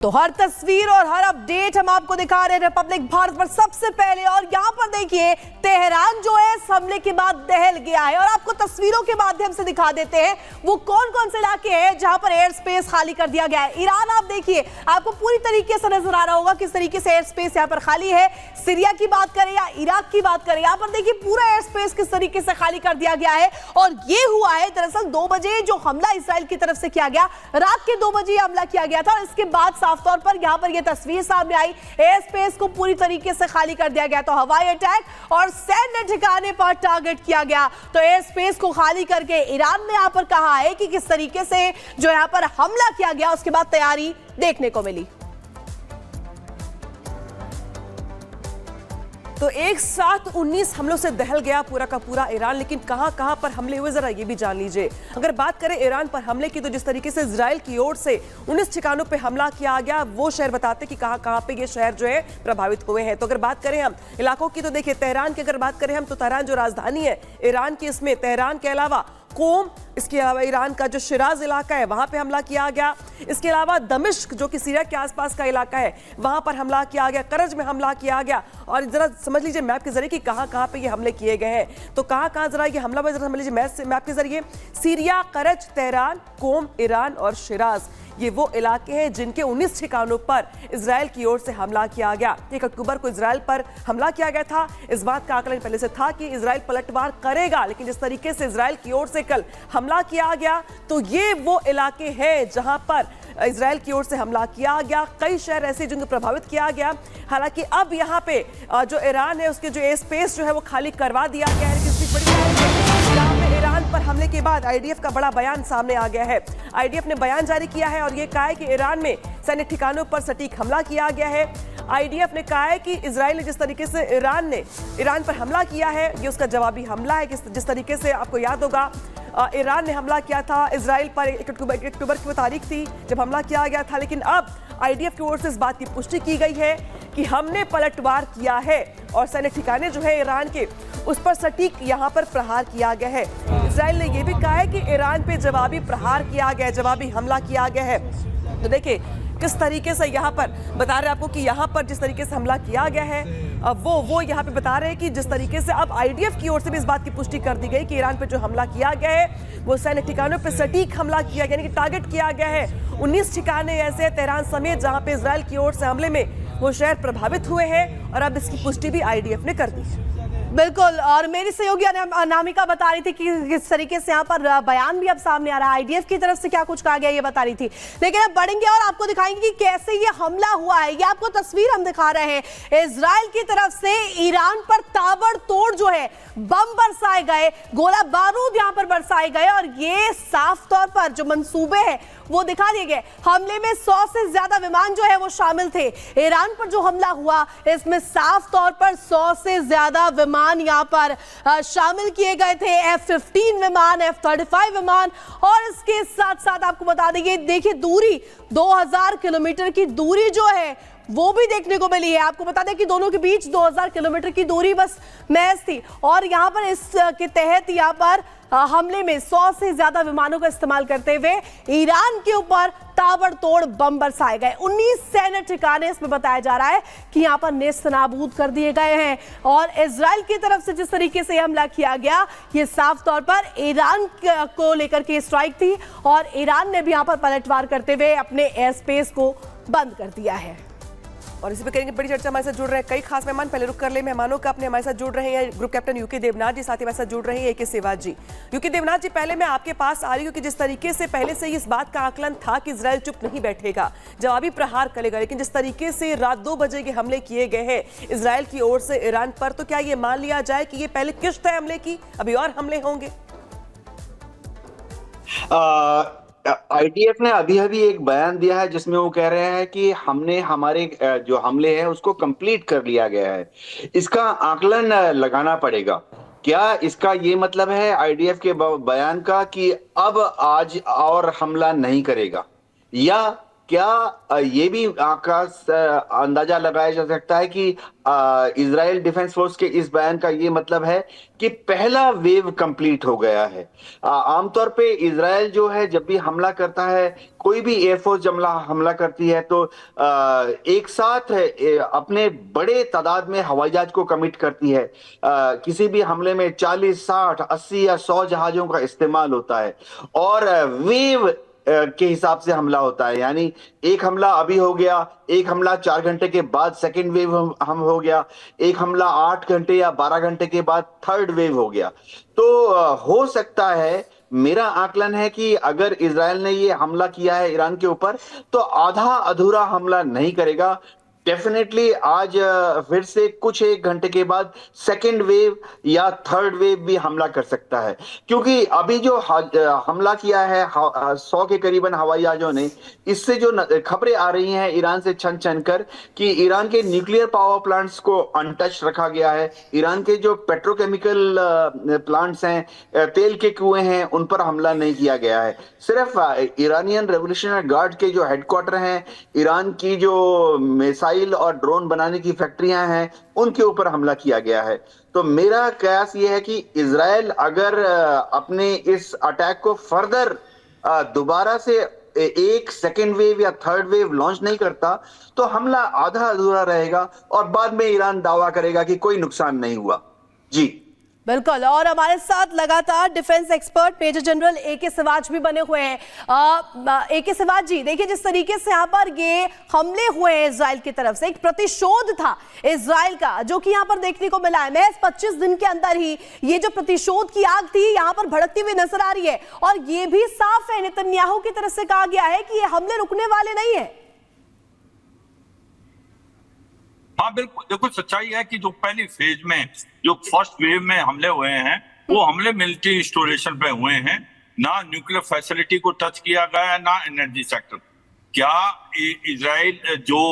तो हर तस्वीर और हर अपडेट हम आपको दिखा रहे हैं रिपब्लिक भारत पर सबसे पहले। और यहां पर देखिए तेहरान जो है इस हमले के बाद दहल गया है और आपको तस्वीरों के माध्यम से दिखा देते हैं वो कौन कौन से इलाके हैं जहां पर एयर स्पेस खाली कर दिया गया है। ईरान आप देखिए, आपको पूरी तरीके से नजर आ रहा होगा किस तरीके से एयर स्पेस यहां पर खाली है। सीरिया की बात करें या इराक की बात करें, यहां पर देखिए पूरा एयर स्पेस किस तरीके से खाली कर दिया गया है। और ये हुआ है दरअसल 2 बजे जो हमला इसराइल की तरफ से किया गया, रात के 2 बजे हमला किया गया था और इसके बाद साफ तौर पर यहां पर यह तस्वीर सामने आई, एयर स्पेस को पूरी तरीके से खाली कर दिया गया। तो हवाई अटैक और सैन्य ठिकाने पर टारगेट किया गया। तो एयर स्पेस को खाली करके ईरान ने यहां पर कहा है कि किस तरीके से जो यहां पर हमला किया गया उसके बाद तैयारी देखने को मिली। तो एक साथ 19 हमलों से दहल गया पूरा का पूरा ईरान, लेकिन कहां पर हमले हुए जरा ये भी जान लीजिए। अगर बात करें ईरान पर हमले की, तो जिस तरीके से इजराइल की ओर से 19 ठिकानों पे हमला किया गया, वो शहर बताते कि कहां पे ये शहर जो है प्रभावित हुए हैं। तो अगर बात करें हम इलाकों की, तो देखिए तेहरान की अगर बात करें हम, तो तेहरान जो राजधानी है ईरान की, इसमें तेहरान के अलावा कोम, इसके अलावा ईरान का जो शिराज इलाका है वहां पे हमला किया गया। इसके अलावा दमिश्क जो कि सीरिया के आसपास का इलाका है वहां पर हमला किया गया, करज में हमला किया गया। और जरा समझ लीजिए मैप के जरिए कि कहां पे ये हमले किए गए हैं। तो कहां जरा ये हमला जरा समझ लीजिए मैप के जरिए। सीरिया, करज, तेहरान, कोम, ईरान और शिराज, ये वो इलाके हैं जिनके 19 ठिकानों पर इजराइल की ओर से हमला किया गया। 1 अक्टूबर को इजराइल पर हमला किया गया था। इस बात का आकलन पहले से था कि इजराइल पलटवार करेगा, लेकिन जिस तरीके से इजराइल की ओर से कल हमला किया गया, तो ये वो इलाके हैं जहां पर इजराइल की ओर से हमला किया गया। कई शहर ऐसे जिनको प्रभावित किया गया। हालांकि अब यहाँ पे जो ईरान है उसके जो एयर स्पेस जो है वो खाली करवा दिया गया है। ईरान पर हमले के बाद आईडीएफ का बड़ा बयान सामने आ गया है। आईडीएफ ने बयान जारी किया है और ये कहा है कि ईरान में सैन्य ठिकानों पर सटीक हमला किया गया है। आईडीएफ ने कहा है कि इजराइल ने जिस तरीके से ईरान पर हमला किया है, ये उसका जवाबी हमला है। जिस तरीके से आपको याद होगा ईरान ने हमला किया था इजराइल पर 1 अक्टूबर की वो तारीख थी जब हमला किया गया था। लेकिन अब आईडीएफ की ओर से इस बात की पुष्टि की गई है कि हमने पलटवार किया है और सैन्य ठिकाने जो है ईरान के, उस पर सटीक यहाँ पर प्रहार किया गया है। इजराइल ने यह भी कहा है कि ईरान पे जवाबी प्रहार किया गया, जवाबी हमला किया गया है। तो देखिए किस तरीके से यहाँ पर बता रहे हैं आपको कि यहाँ पर जिस तरीके से हमला किया गया है, वो यहाँ पे बता रहे हैं कि जिस तरीके से अब आईडीएफ की ओर से भी इस बात की पुष्टि कर दी गई कि ईरान पे जो हमला किया गया है वो सैन्य ठिकानों पे सटीक हमला किया गया, यानी कि टारगेट किया गया है। 19 ठिकाने ऐसे हैं तेहरान समेत जहां पे इजराइल की ओर से हमले में वो शहर प्रभावित हुए हैं और अब इसकी पुष्टि भी आईडीएफ ने कर दी है। बिल्कुल, और मेरी सहयोगी अनामिका बता रही थी कि किस तरीके से यहाँ पर बयान भी अब सामने आ रहा है, आईडीएफ की तरफ से क्या कुछ कहा गया ये बता रही थी। लेकिन अब बढ़ेंगे और आपको दिखाएंगे कि कैसे ये हमला हुआ है। ये आपको तस्वीर हम दिखा रहे हैं, इजराइल की तरफ से ईरान पर ताबड़तोड़ जो है बम बरसाए गए, गोला बारूद यहाँ पर बरसाए गए और ये साफ तौर पर जो मंसूबे हैं वो दिखा दिए गए। हमले में 100 से ज्यादा विमान जो है वो शामिल थे। ईरान पर जो हमला हुआ इसमें साफ तौर पर 100 से ज्यादा विमान यहाँ पर शामिल किए गए थे। F-15 विमान, F-35 विमान, और इसके साथ साथ आपको बता देंगे, देखिए दूरी 2000 किलोमीटर की दूरी जो है वो भी देखने को मिली है। आपको बता दें कि दोनों के बीच 2000 किलोमीटर की दूरी बस महज थी और यहाँ पर इसके तहत यहाँ पर हमले में 100 से ज्यादा विमानों का इस्तेमाल करते हुए ईरान के ऊपर ताबड़तोड़ बम बरसाए गए। 19 सैन्य ठिकाने इसमें बताया जा रहा है कि यहाँ पर नेस्तनाबूद कर दिए गए हैं। और इजराइल की तरफ से जिस तरीके से हमला किया गया, ये साफ तौर पर ईरान को लेकर के स्ट्राइक थी और ईरान ने भी यहाँ पर पलटवार करते हुए अपने एयर स्पेस को बंद कर दिया है। और इसी पे करेंगे बड़ी चर्चा। हमारे साथ जुड़ रहे हैं कई खास मेहमान। पहले रुक कर ले मेहमानों का अपने। हमारे साथ जुड़ रहे हैं ग्रुप कैप्टन यूके देवनाथ जी, साथ ही हमारे साथ जुड़ रहे हैं AK सेहवाग जी। यूके देवनाथ जी, पहले मैं आपके पास आ रही हूँ कि जिस तरीके से पहले से ही इस बात का आकलन था कि इजराइल चुप नहीं बैठेगा, जवाबी प्रहार करेगा, लेकिन जिस तरीके से रात 2 बजे के हमले किए गए हैं इजराइल की ओर से ईरान पर, तो क्या ये मान लिया जाए कि ये पहले किश्त है हमले की, अभी और हमले होंगे? आईडीएफ ने अभी एक बयान दिया है जिसमें वो कह रहे हैं कि हमने हमारे जो हमले हैं उसको कंप्लीट कर लिया गया है। इसका आकलन लगाना पड़ेगा। क्या इसका ये मतलब है आईडीएफ के बयान का कि अब आज और हमला नहीं करेगा, या क्या ये भी अंदाजा लगाया जा सकता है कि इजराइल डिफेंस फोर्स के इस बयान का ये मतलब है कि पहला वेव कंप्लीट हो गया है? आमतौर पे इजराइल जो है जब भी हमला करता है, कोई भी एयरफोर्स जब हमला करती है तो एक साथ अपने बड़े तादाद में हवाई जहाज को कमिट करती है। किसी भी हमले में 40, 60, 80 या 100 जहाजों का इस्तेमाल होता है और वेव के हिसाब से हमला होता है। यानी एक हमला अभी हो गया, एक हमला 4 घंटे के बाद सेकेंड वेव हम हो गया, एक हमला 8 घंटे या 12 घंटे के बाद थर्ड वेव हो गया। तो हो सकता है, मेरा आकलन है कि अगर इजराइल ने ये हमला किया है ईरान के ऊपर तो आधा अधूरा हमला नहीं करेगा। डेफिनेटली आज फिर से कुछ एक घंटे के बाद सेकेंड वेव या थर्ड वेव भी हमला कर सकता है, क्योंकि अभी जो हमला किया है 100 के करीबन हवाई जहाजों ने, इससे जो खबरें आ रही हैं ईरान से छन छन कर कि ईरान के न्यूक्लियर पावर प्लांट्स को अनटच रखा गया है, ईरान के जो पेट्रोकेमिकल प्लांट्स हैं, तेल के कुएं हैं, उन पर हमला नहीं किया गया है। सिर्फ ईरानियन रेवोल्यूशनरी गार्ड के जो हेडक्वार्टर हैं, ईरान की जो मिसाइल और ड्रोन बनाने की फैक्ट्रियां हैं, उनके ऊपर हमला किया गया है। तो मेरा कयास ये है कि इजराइल अगर अपने इस अटैक को फर्दर दोबारा से एक सेकेंड वेव या थर्ड वेव लॉन्च नहीं करता तो हमला आधा अधूरा रहेगा और बाद में ईरान दावा करेगा कि कोई नुकसान नहीं हुआ। जी बिल्कुल। और हमारे साथ लगातार defence expert major general A K. Siwach भी बने हुए हैं। ए.के. सिवाच जी, देखिए जिस तरीके से यहाँ पर ये हमले हुए हैं इजराइल की तरफ से, एक प्रतिशोध था इजराइल का जो कि यहाँ पर देखने को मिला है। महज 25 दिन के अंदर ही ये जो प्रतिशोध की आग थी यहाँ पर भड़कती हुई नजर आ रही है और ये भी साफ है, नेतन्याहू की तरफ से कहा गया है कि ये हमले रुकने वाले नहीं है। हाँ बिल्कुल, देखो सच्चाई है कि जो पहली फेज में जो फर्स्ट वेव में हमले हुए हैं वो हमले मिलिट्री इंस्टॉलेशन पे हुए हैं, ना न्यूक्लियर फैसिलिटी को टच किया गया, ना एनर्जी सेक्टर। क्या इजराइल जो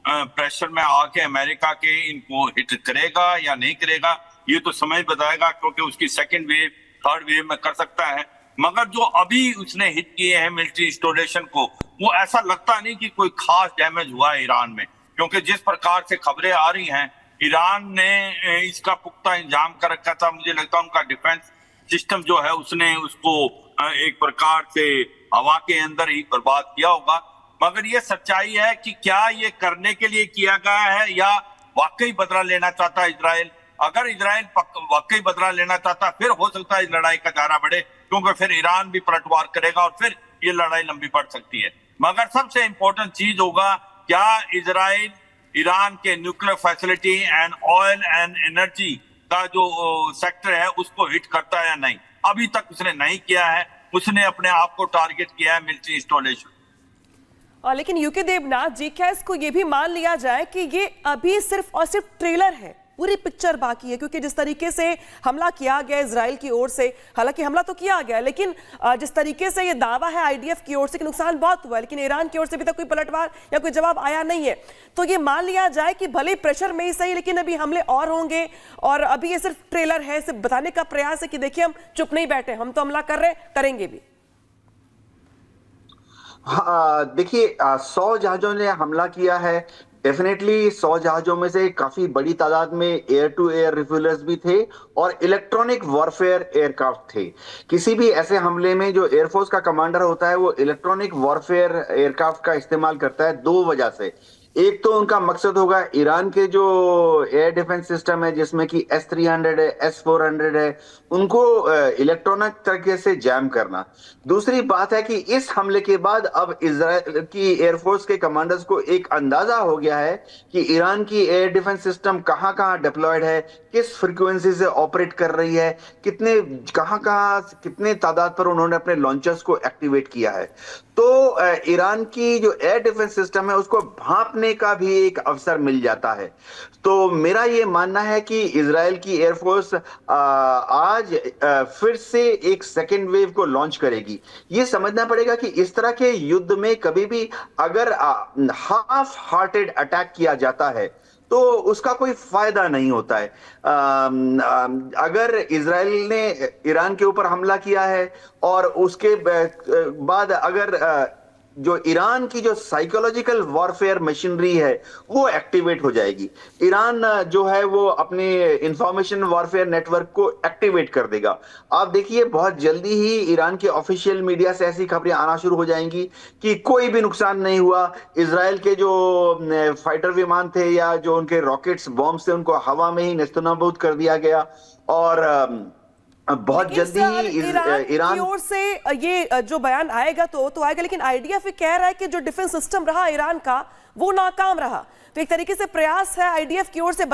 प्रेशर में आके अमेरिका के इनको हिट करेगा या नहीं करेगा, ये तो समय बताएगा, क्योंकि उसकी सेकेंड वेव थर्ड वेव में कर सकता है। मगर जो अभी उसने हिट किए हैं मिलिट्री इंस्टॉलेशन को, वो ऐसा लगता नहीं कि कोई खास डैमेज हुआ है ईरान में, क्योंकि जिस प्रकार से खबरें आ रही हैं ईरान ने इसका पुख्ता इंतजाम कर रखा था। मुझे लगता है उनका डिफेंस सिस्टम जो है उसने उसको एक प्रकार से हवा के अंदर ही बर्बाद किया होगा। मगर ये सच्चाई है कि क्या ये करने के लिए किया गया है या वाकई बदला लेना चाहता है इजराइल। अगर इजराइल वाकई बदला लेना चाहता, फिर हो सकता है इस लड़ाई का दायरा बढ़े, क्योंकि फिर ईरान भी पलटवार करेगा और फिर ये लड़ाई लंबी पड़ सकती है। मगर सबसे इंपॉर्टेंट चीज होगा, क्या इजराइल ईरान के nuclear facility and oil and energy का जो सेक्टर है उसको हिट करता है या नहीं। अभी तक उसने नहीं किया है, उसने अपने आप को टारगेट किया है मिलिट्री इंस्टॉलेशन। लेकिन यूके देवनाथ जी, क्या इसको ये भी मान लिया जाए कि ये अभी सिर्फ और सिर्फ ट्रेलर है, पूरी पिक्चर बाकी है? क्योंकि जिस तरीके से हमला किया गया इजराइल की ओर से, हालांकि हमला तो किया गया, लेकिन जिस तरीके से ये दावा है आईडीएफ की ओर से कि नुकसान बहुत हुआ है, लेकिन ईरान की ओर से अभी तक कोई पलटवार या कोई जवाब आया नहीं है। तो ये मान लिया जाए कि भले प्रेशर में ही सही, लेकिन अभी हमले और होंगे और अभी ये सिर्फ ट्रेलर है, सिर्फ बताने का प्रयास है कि देखिए हम चुप नहीं बैठे, हम तो हमला कर रहे हैं, करेंगे भी। देखिए 100 जहाजों ने हमला किया है। डेफिनेटली 100 जहाजों में से काफी बड़ी तादाद में एयर टू एयर रिफ्यूलर्स भी थे और इलेक्ट्रॉनिक वॉरफेयर एयरक्राफ्ट थे। किसी भी ऐसे हमले में जो एयरफोर्स का कमांडर होता है वो इलेक्ट्रॉनिक वॉरफेयर एयरक्राफ्ट का इस्तेमाल करता है, दो वजह से। एक तो उनका मकसद होगा ईरान के जो एयर डिफेंस सिस्टम है जिसमें कि S-300 है, S-400 है, उनको इलेक्ट्रॉनिक तरीके से जैम करना। दूसरी बात है कि इस हमले के बाद अब इजराइल की एयरफोर्स के कमांडर्स को एक अंदाजा हो गया है कि ईरान की एयर डिफेंस सिस्टम कहां कहां डिप्लॉयड है, किस फ्रीक्वेंसी से ऑपरेट कर रही है, कितने तादाद पर उन्होंने अपने लॉन्चर्स को एक्टिवेट किया है। तो ईरान की जो एयर डिफेंस सिस्टम है उसको भांपने का भी एक अवसर मिल जाता है। तो मेरा ये मानना है कि इजराइल की एयरफोर्स आज फिर से एक सेकेंड वेव को लॉन्च करेगी। ये समझना पड़ेगा कि इस तरह के युद्ध में कभी भी अगर हाफ हार्टेड अटैक किया जाता है तो उसका कोई फायदा नहीं होता है। अगर इजराइल ने ईरान के ऊपर हमला किया है और उसके बाद अगर जो ईरान की जो साइकोलॉजिकल वॉरफेयर मशीनरी है वो एक्टिवेट हो जाएगी। ईरान जो है वो अपने इंफॉर्मेशन वॉरफेयर नेटवर्क को एक्टिवेट कर देगा। आप देखिए बहुत जल्दी ही ईरान के ऑफिशियल मीडिया से ऐसी खबरें आना शुरू हो जाएंगी कि कोई भी नुकसान नहीं हुआ, इजराइल के जो फाइटर विमान थे या जो उनके रॉकेट्स बॉम्ब से उनको हवा में ही नेस्तनाबूद कर दिया गया। और बहुत जल्दी ही ईरान की ओर से ये जो बयान आएगा तो आएगा, लेकिन आईडीएफ कह रहा है कि जो डिफेंस सिस्टम रहा ईरान का वो नाकाम रहा। तो एक तरीके से प्रयास है आईडीएफ की ओर से